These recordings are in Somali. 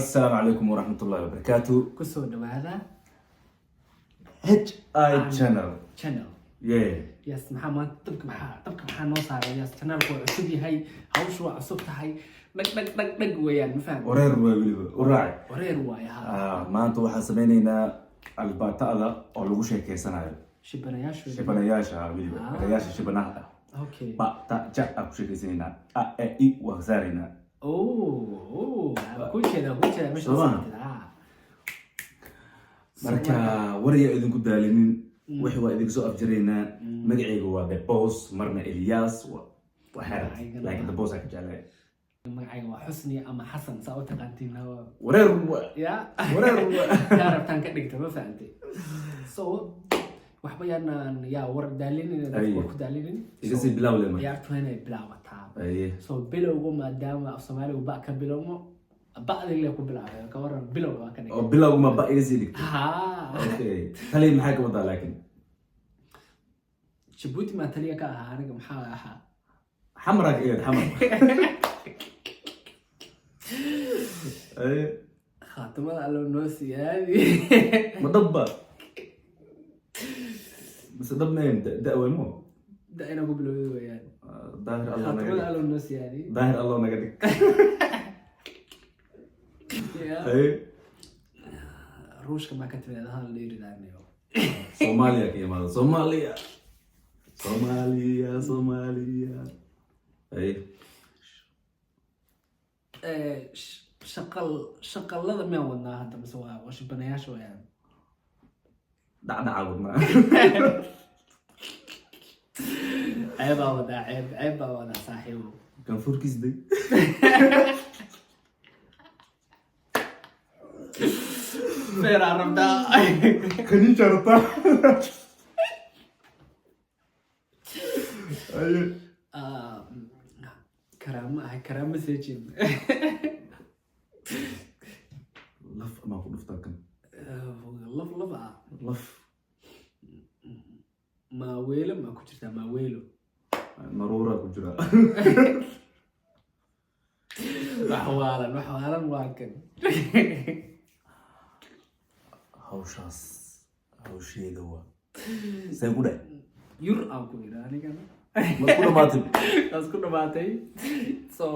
السلام عليكم ورحمة الله وبركاته. كسو هذا HI channel. يس محمد طبق محا نوصار يس channel كو عصبي هاي هوش عصبتها هاي دق ويان مفهم ورير وراعي ورير وايا ما أنتوا حسبينينا البطاقة أو لغو شيء سنة شبناياشا رياشا شبناها اوكي بطاقة أكو شيء سنة أي وزارنا اوه كل شيء مش marka wariya idinku daalinin wixii waa idinku soo afjarayna magacaygu waa The Boss marna Elias waa xarat like The Boss ka jeclay magacaygu waa Xusni ama Xasan saa u taqaantiin wareer ya rabtaan ka dhigto ma fahamtay so waxba yaan yaa war daalinin dadku ku daalinin iga si bilaw leema yaa tuhanay bilawata so bilowgo maadaama Soomaaligu ba ka bilowmo بعد اللي أكو بلعب كورن بلو ما كان أو بلو ما بقى يزيدك أوكي خلي محاك وضع لكن شبوتي ما تليا كا أنا محا حمرك إيه حمر إيه خاتمة على النوسي هذه مضبة بس ضبنا إمتى دقوة مو دقينا قبل يعني ظاهر الله نقدك خاتمة على النوسي هذه ظاهر الله نقدك روش كما كتب هذا اللي يريد عنه Somalia كي ماذا Somalia أي شقل هذا ما ودنا هذا بس هو وش بنياش يعني دع عودنا عيب وضع صاحبه كان فوركيس دي فير عرفتا خليني شرطة كرامة سيجين لف ما أقول لفتاكن لف ما ويلو ما كنت ما ويلو مرورة كجرا وحوالا واكن hawshayda waa say ku dhahay yur aan ku yiraahdo anigana isku dhamaatay so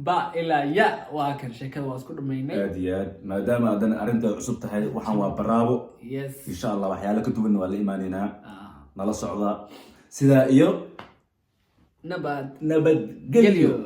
ba ila ya waa kan sheekada waa isku dhameynay aad iyo aad maadaama adan arinta cusub tahay waxaan waa baraabo yes insha Allah waxyaalo ka duwan waa la iimaanina nala socda sida iyo nabad gelyo